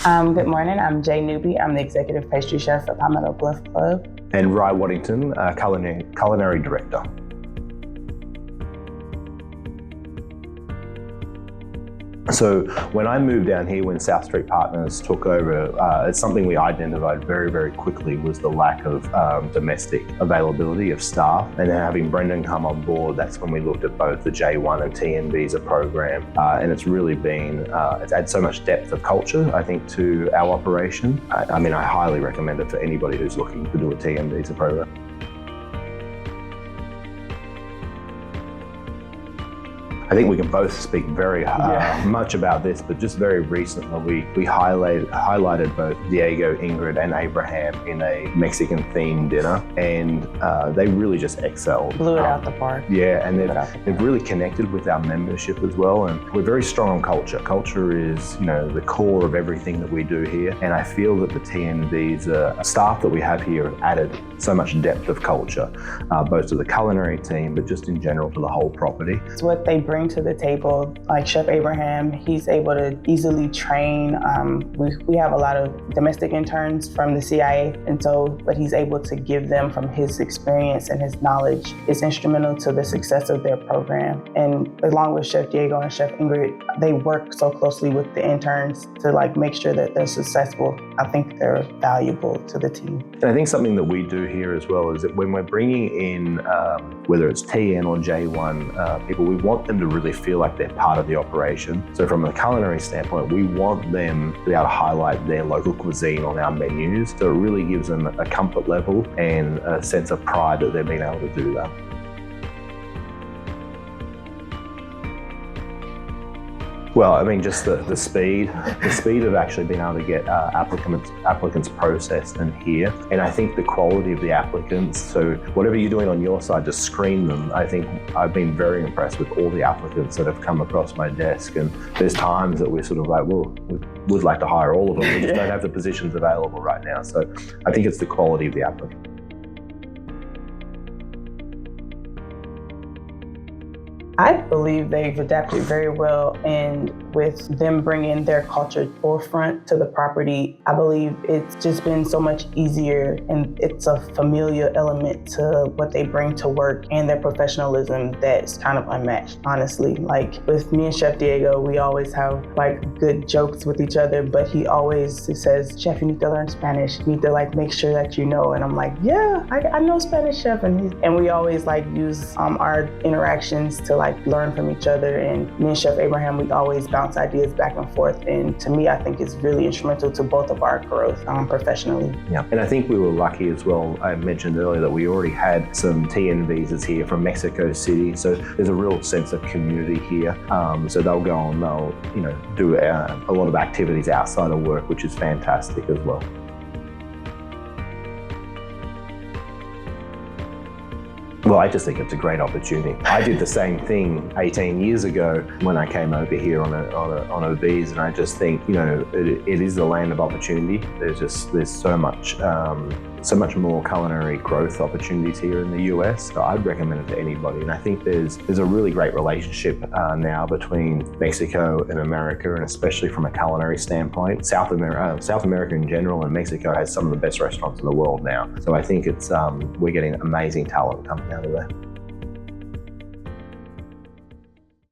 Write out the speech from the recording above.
Good morning, I'm Jay Newby. I'm the Executive Pastry Chef at Palmetto Bluff Club. And Rhy Waddington, Culinary Director. So when I moved down here, when South Street Partners took over, it's something we identified very, very quickly was the lack of domestic availability of staff. And then having Brendan come on board, that's when we looked at both the J1 and TN Visa program. And it's really been, it's added so much depth of culture, I think, to our operation. I mean, I highly recommend it for anybody who's looking to do a TN Visa program. I think we can both speak very much about this, but just very recently we highlighted both Diego, Ingrid and Abraham in a Mexican themed dinner, and they really just excelled. Blew it out the park. Yeah, and they've really connected with our membership as well, and we're very strong on culture. Culture is, the core of everything that we do here, and I feel that the TN Visa staff that we have here have added so much depth of culture, both to the culinary team, but just in general to the whole property. It's what they bring to the table. Like Chef Abraham, he's able to easily train. We have a lot of domestic interns from the CIA, and so what he's able to give them from his experience and his knowledge is instrumental to the success of their program. And along with Chef Diego and Chef Ingrid, they work so closely with the interns to make sure that they're successful. I think they're valuable to the team. And I think something that we do here as well is that when we're bringing in, whether it's TN or J1 people, we want them to really feel like they're part of the operation. So from a culinary standpoint, we want them to be able to highlight their local cuisine on our menus. So it really gives them a comfort level and a sense of pride that they've been able to do that. Well, I mean, just the speed of actually being able to get applicants processed and here. And I think the quality of the applicants, so whatever you're doing on your side to screen them, I think I've been very impressed with all the applicants that have come across my desk. And there's times that we're sort of like, well, we would like to hire all of them. We just don't have the positions available right now. So I think it's the quality of the applicant. I believe they've adapted very well, and with them bringing their culture forefront to the property, I believe it's just been so much easier, and it's a familiar element to what they bring to work and their professionalism that's kind of unmatched, honestly. Like with me and Chef Diego, we always have good jokes with each other, but he always says, "Chef, you need to learn Spanish. You need to make sure that you know." And I'm like, "Yeah, I know Spanish, Chef." And we always use our interactions to learn from each other. And me and Chef Abraham, we always bounce ideas back and forth. And to me, I think it's really instrumental to both of our growth professionally. Yeah, and I think we were lucky as well. I mentioned earlier that we already had some TN visas here from Mexico City. So there's a real sense of community here. So they'll go and they'll, do a lot of activities outside of work, which is fantastic as well. Well, I just think it's a great opportunity. I did the same thing 18 years ago when I came over here on a visa, and I just think, it is the land of opportunity. There's so much more culinary growth opportunities here in the US. So I'd recommend it to anybody. And I think there's a really great relationship now between Mexico and America, and especially from a culinary standpoint. South America in general, and Mexico has some of the best restaurants in the world now. So I think we're getting amazing talent coming out of there.